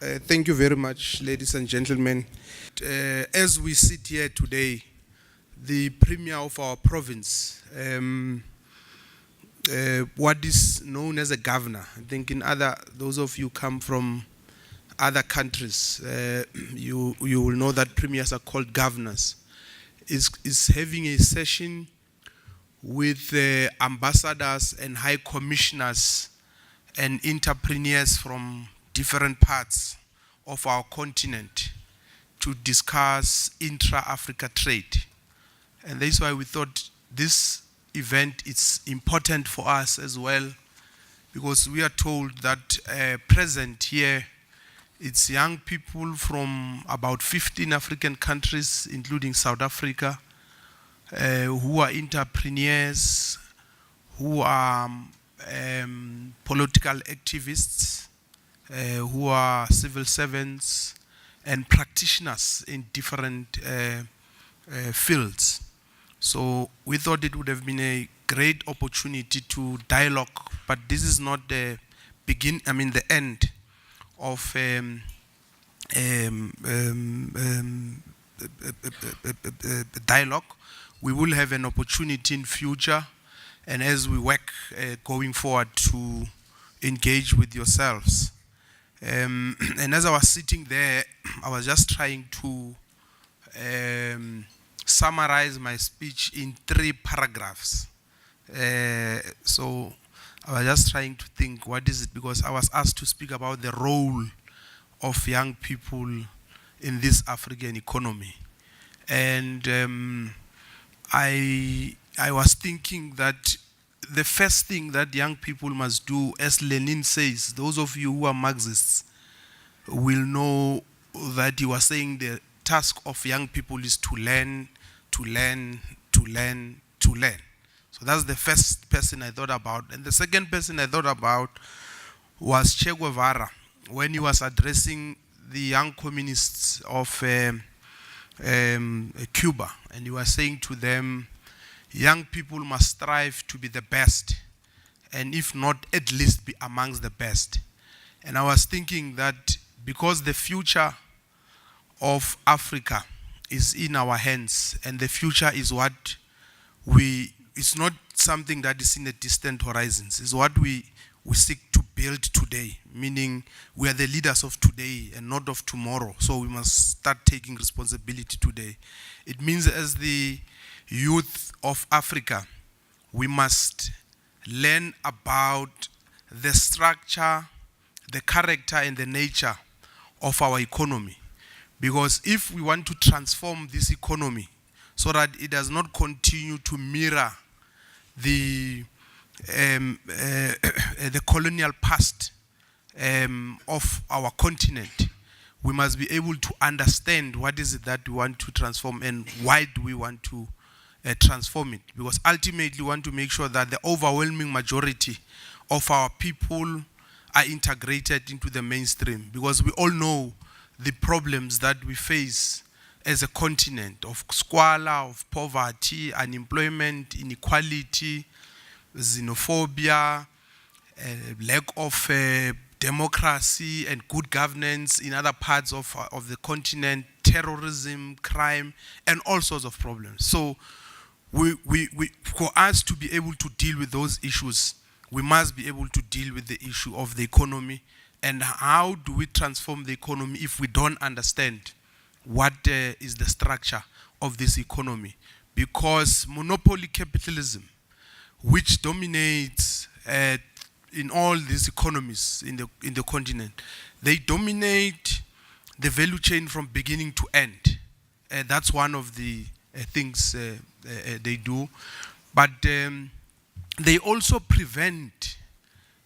Thank you very much, ladies and gentlemen. As we sit here today, the Premier of our province, what is known as a governor, I think those of you come from other countries, you will know that premiers are called governors, is having a session with ambassadors and high commissioners and entrepreneurs from different parts of our continent to discuss intra-Africa trade. And that's why we thought this event is important for us as well, because we are told that present here, it's young people from about 15 African countries, including South Africa, who are entrepreneurs, who are political activists, who are civil servants and practitioners in different fields. So we thought it would have been a great opportunity to dialogue, but this is not the the end of dialogue. We will have an opportunity in future, and as we work going forward to engage with yourselves. And as I was sitting there, I was just trying to summarize my speech in 3 paragraphs. So I was just trying to think, what is it? Because I was asked to speak about the role of young people in this African economy. And I was thinking that the first thing that young people must do, as Lenin says, those of you who are Marxists will know that he was saying the task of young people is to learn, to learn, to learn, to learn. So that's the first person I thought about. And the second person I thought about was Che Guevara, when he was addressing the young communists of Cuba. And he was saying to them, young people must strive to be the best, and if not, at least be amongst the best. And I was thinking that because the future of Africa is in our hands, and the future is what it's not something that is in the distant horizons, it's what we seek to build today, meaning we are the leaders of today and not of tomorrow. So we must start taking responsibility today. It means as the youth of Africa, we must learn about the structure, the character, and the nature of our economy. Because if we want to transform this economy so that it does not continue to mirror the colonial past of our continent, we must be able to understand what is it that we want to transform and why do we want to transform it. Because ultimately we want to make sure that the overwhelming majority of our people are integrated into the mainstream, because we all know the problems that we face as a continent of squalor, of poverty, unemployment, inequality, xenophobia, lack of democracy and good governance in other parts of the continent, terrorism, crime, and all sorts of problems. So for us to be able to deal with those issues, we must be able to deal with the issue of the economy. And how do we transform the economy if we don't understand what is the structure of this economy? Because monopoly capitalism, which dominates in all these economies in the continent, they dominate the value chain from beginning to end. That's one of the things they do. But they also prevent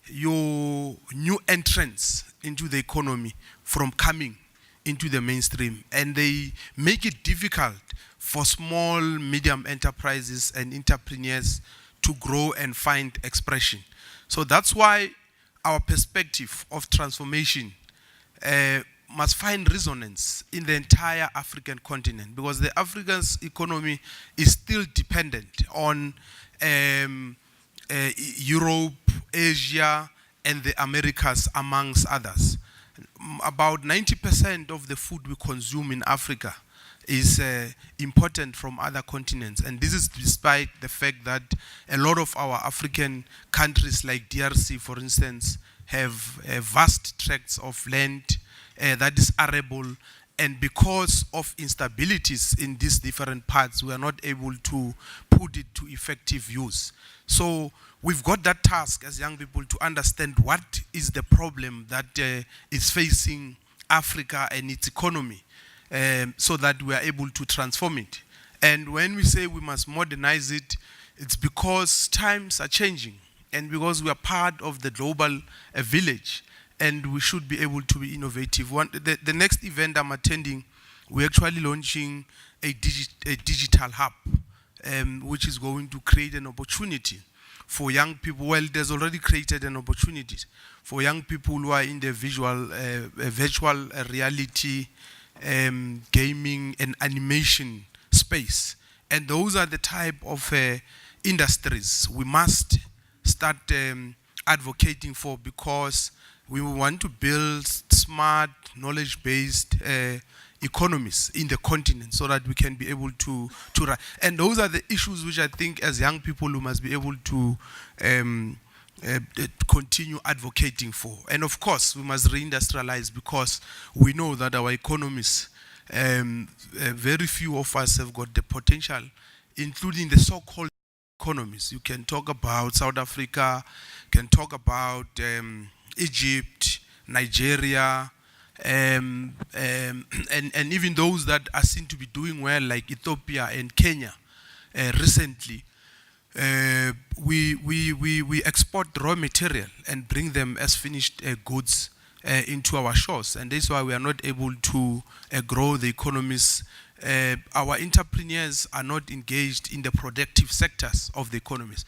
your new entrants into the economy from coming into the mainstream, and they make it difficult for small, medium enterprises and entrepreneurs to grow and find expression. So that's why our perspective of transformation must find resonance in the entire African continent, because the African's economy is still dependent on Europe, Asia, and the Americas, amongst others. about 90% of the food we consume in Africa is important from other continents. And this is despite the fact that a lot of our African countries, like DRC, for instance, have vast tracts of land that is arable. And because of instabilities in these different parts, we are not able to put it to effective use. So we've got that task as young people to understand what is the problem that is facing Africa and its economy, so that we are able to transform it. And when we say we must modernize it, it's because times are changing and because we are part of the global village, and we should be able to be innovative. The next event I'm attending, we're actually launching a digital hub, which is going to create an opportunity for young people. Well, there's already created an opportunity for young people who are in the virtual reality, gaming and animation space. And those are the type of industries we must start advocating for, because we want to build smart, knowledge-based economies in the continent so that we can be able to run. And those are the issues which I think as young people we must be able to continue advocating for. And of course, we must reindustrialize, because we know that our economies, very few of us have got the potential, including the so-called economies. You can talk about South Africa, can talk about Egypt, Nigeria, and even those that are seen to be doing well, like Ethiopia and Kenya. Recently, we export raw material and bring them as finished goods into our shores, and that's why we are not able to grow the economies. Our entrepreneurs are not engaged in the productive sectors of the economies.